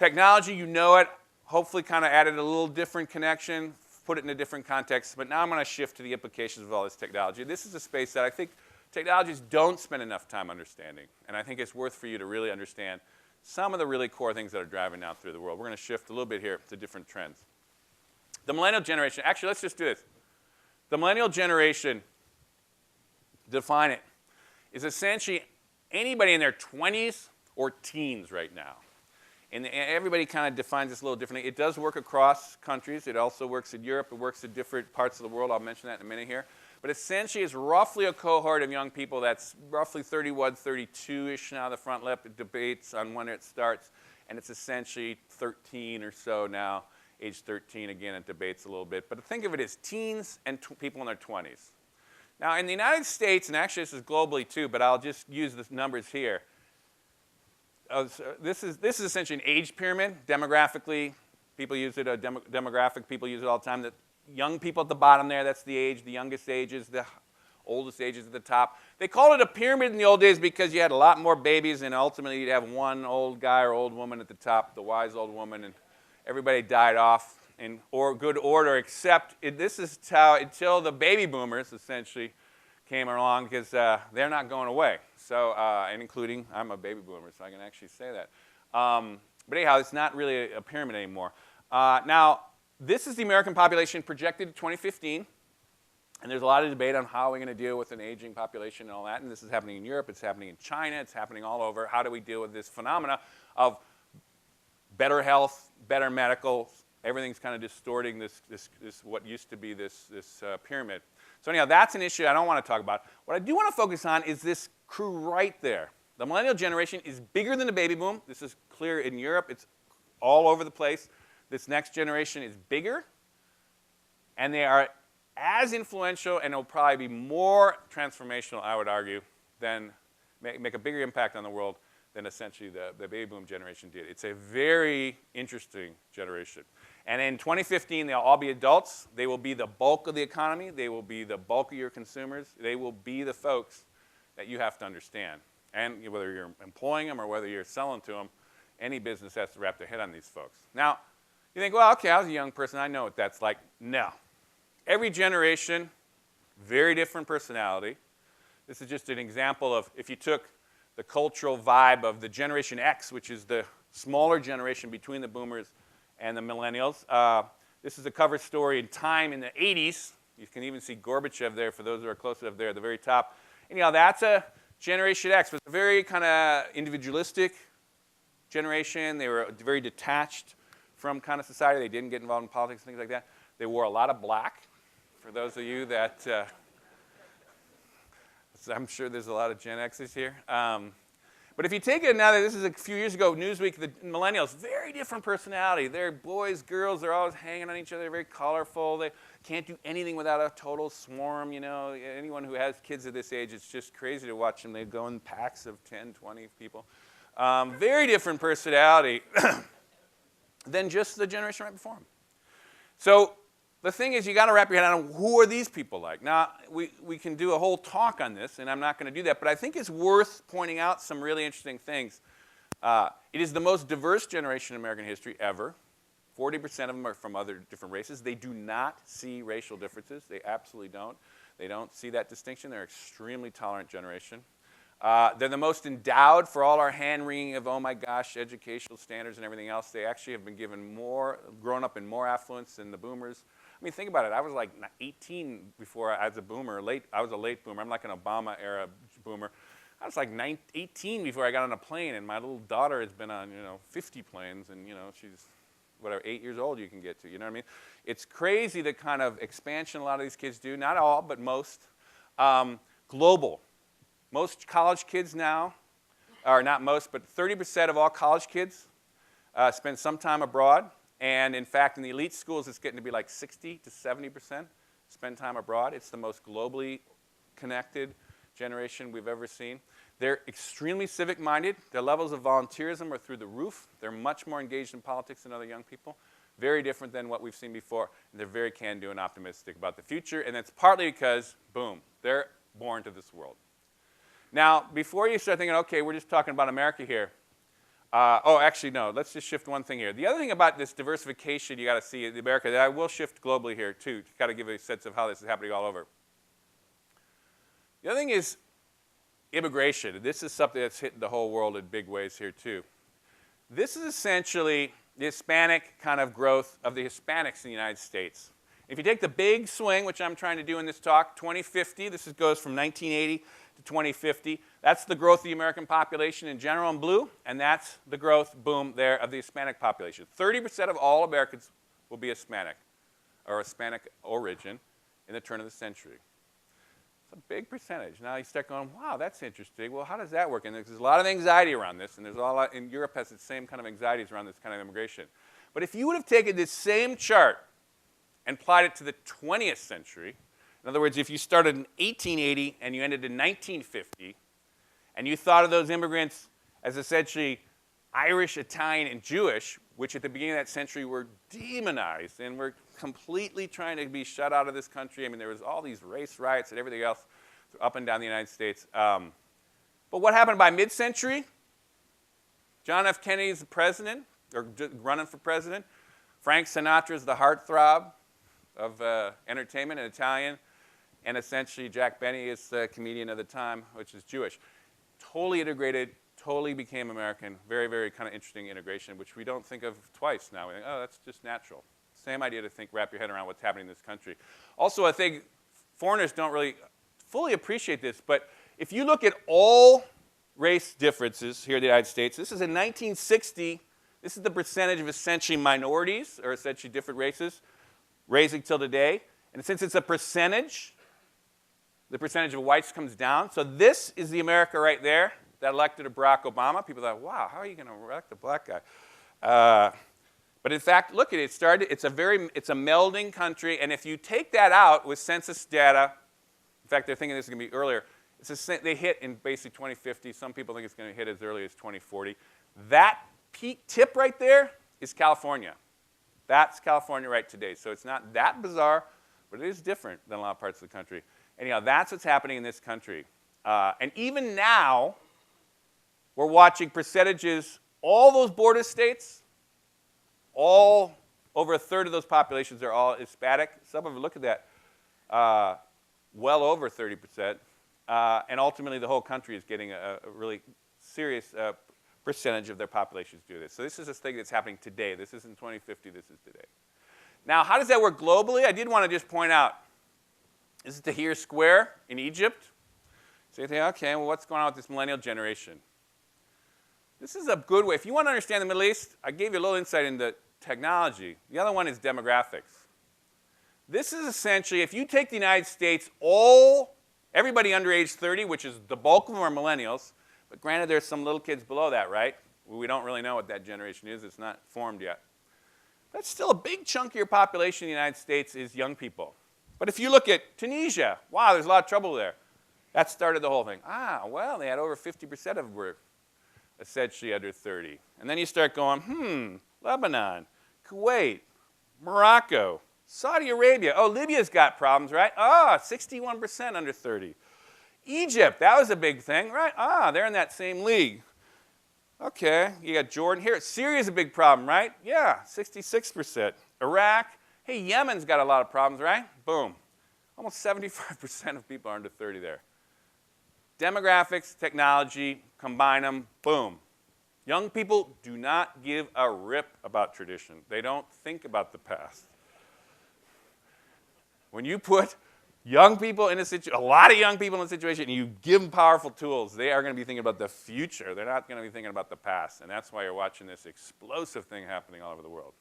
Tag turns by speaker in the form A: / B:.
A: Technology, you know it. Hopefully kind of added a little different connection, put it in a different context. But now I'm going to shift to the implications of all this technology. This is a space that I think technologists don't spend enough time understanding. And I think it's worth for you to really understand some of the really core things that are driving now through the world. We're going to shift a little bit here to different trends. The Millennial Generation, actually, let's just do this. The Millennial Generation, define it, is essentially anybody in their 20s or teens right now. And everybody kind of defines this a little differently. It does work across countries. It also works in Europe. It works in different parts of the world. I'll mention that in a minute here. But essentially, it's roughly a cohort of young people that's roughly 31, 32-ish now, the front left. It debates on when it starts. And it's essentially 13 or so now, age 13. Again, it debates a little bit. But think of it as teens and people in their 20s. Now, in the United States, and actually this is globally too, but I'll just use the numbers here. This is essentially an age pyramid. Demographically, people use it. Demographic people use it all the time. The young people at the bottom there, that's the age. The youngest ages, the oldest ages at the top. They called it a pyramid in the old days because you had a lot more babies, and ultimately you'd have one old guy or old woman at the top, the wise old woman, and everybody died off in good order, except this is how until the baby boomers essentially came along, because they're not going away. So, and including, I'm a baby boomer, so I can actually say that. But anyhow, it's not really a pyramid anymore. Now, this is the American population projected to 2015. And there's a lot of debate on how we're going to deal with an aging population and all that. And this is happening in Europe. It's happening in China. It's happening all over. How do we deal with this phenomena of better health, better medical? Everything's kind of distorting this what used to be this pyramid. So anyhow, that's an issue I don't want to talk about. What I do want to focus on is this crew right there. The Millennial Generation is bigger than the baby boom. This is clear in Europe. It's all over the place. This next generation is bigger, and they are as influential, and will probably be more transformational, I would argue, than make a bigger impact on the world than essentially the baby boom generation did. It's a very interesting generation. And in 2015, they'll all be adults. They will be the bulk of the economy. They will be the bulk of your consumers. They will be the folks that you have to understand. And whether you're employing them or whether you're selling to them, any business has to wrap their head on these folks. Now, you think, well, okay, I was a young person. I know what that's like. No. Every generation, very different personality. This is just an example of if you took the cultural vibe of the Generation X, which is the smaller generation between the boomers and the millennials. This is a cover story in Time in the 80s. You can even see Gorbachev there for those who are close enough there at the very top. Anyhow, that's a Generation X. It was a very kind of individualistic generation. They were very detached from kind of society. They didn't get involved in politics and things like that. They wore a lot of black. For those of you that, I'm sure there's a lot of Gen X's here. But if you take it now that this is a few years ago, Newsweek, the millennials, very different personality. They're boys, girls, they're always hanging on each other, they're very colorful. They can't do anything without a total swarm, you know. Anyone who has kids at this age, it's just crazy to watch them. They go in packs of 10, 20 people. Very different personality than just the generation right before them. So the thing is, you got to wrap your head on who are these people like. Now, we can do a whole talk on this, and I'm not going to do that, but I think it's worth pointing out some really interesting things. It is the most diverse generation in American history ever. 40% of them are from other different races. They do not see racial differences. They absolutely don't. They don't see that distinction. They're an extremely tolerant generation. They're the most endowed for all our hand-wringing of, oh my gosh, educational standards and everything else. They actually have been given more, grown up in more affluence than the boomers. I mean, think about it. I was like 18 before I was a boomer. I was a late boomer. I'm like an Obama-era boomer. I was like 18 before I got on a plane, and my little daughter has been on, 50 planes, and, she's, 8 years old you can get to, you know what I mean? It's crazy the kind of expansion a lot of these kids do. Not all, but most. Global. Most college kids now, or not most, but 30% of all college kids spend some time abroad. And in fact, in the elite schools, it's getting to be like 60 to 70% spend time abroad. It's the most globally connected generation we've ever seen. They're extremely civic-minded. Their levels of volunteerism are through the roof. They're much more engaged in politics than other young people. Very different than what we've seen before. They're very can-do and optimistic about the future. And that's partly because, boom, they're born to this world. Now, before you start thinking, okay, we're just talking about America here, Actually, no. Let's just shift one thing here. The other thing about this diversification you got to see in America, that I will shift globally here, too, to kind of give a sense of how this is happening all over. The other thing is immigration. This is something that's hitting the whole world in big ways here, too. This is essentially the Hispanic kind of growth of the Hispanics in the United States. If you take the big swing, which I'm trying to do in this talk, 2050, this goes from 1980 to 2050. That's the growth of the American population in general in blue, and that's the growth, boom, there of the Hispanic population. 30% of all Americans will be Hispanic or Hispanic origin in the turn of the century. It's a big percentage. Now you start going, wow, that's interesting. Well, how does that work? And there's a lot of anxiety around this, and there's a lot, and Europe has the same kind of anxieties around this kind of immigration. But if you would have taken this same chart and applied it to the 20th century, in other words, if you started in 1880 and you ended in 1950, and you thought of those immigrants as essentially Irish, Italian, and Jewish, which at the beginning of that century were demonized and were completely trying to be shut out of this country. I mean, there was all these race riots and everything else up and down the United States. But what happened by mid-century? John F. Kennedy is the president, or running for president. Frank Sinatra is the heartthrob of entertainment in Italian. And essentially, Jack Benny is the comedian of the time, which is Jewish. Totally integrated, totally became American. Very, very kind of interesting integration, which we don't think of twice now. We think, oh, that's just natural. Same idea to think, wrap your head around what's happening in this country. Also, I think foreigners don't really fully appreciate this, but if you look at all race differences here in the United States, this is in 1960. This is the percentage of essentially minorities, or essentially different races, raising till today. And since it's a percentage, the percentage of whites comes down. So this is the America right there that elected a Barack Obama. People thought, wow, how are you going to elect a black guy? But in fact, look at it. It's a melding country. And if you take that out with census data, in fact, they're thinking this is going to be earlier. They hit in basically 2050. Some people think it's going to hit as early as 2040. That peak tip right there is California. That's California right today. So it's not that bizarre, but it is different than a lot of parts of the country. Anyhow, that's what's happening in this country. And even now, we're watching percentages, all those border states, all over a third of those populations are all Hispanic. Some of them, look at that, well over 30%. And ultimately, the whole country is getting a really serious percentage of their populations do this. So this is a thing that's happening today. This isn't 2050, this is today. Now, how does that work globally? I did want to just point out, this is Tahrir Square in Egypt. So you think, okay, well, what's going on with this Millennial Generation? This is a good way. If you want to understand the Middle East, I gave you a little insight into technology. The other one is demographics. This is essentially, if you take the United States, everybody under age 30, which is the bulk of them are millennials, but granted there's some little kids below that, right? We don't really know what that generation is. It's not formed yet. That's still a big chunk of your population in the United States is young people. But if you look at Tunisia, wow, there's a lot of trouble there. That started the whole thing. Well, they had over 50% of them were essentially under 30. And then you start going, Lebanon, Kuwait, Morocco, Saudi Arabia. Oh, Libya's got problems, right? 61% under 30. Egypt, that was a big thing, right? They're in that same league. Okay, you got Jordan here. Syria's a big problem, right? Yeah, 66%. Iraq, hey, Yemen's got a lot of problems, right? Boom. Almost 75% of people are under 30 there. Demographics, technology, combine them, boom. Young people do not give a rip about tradition. They don't think about the past. When you put young people in a lot of young people in a situation, and you give them powerful tools, they are going to be thinking about the future. They're not going to be thinking about the past. And that's why you're watching this explosive thing happening all over the world.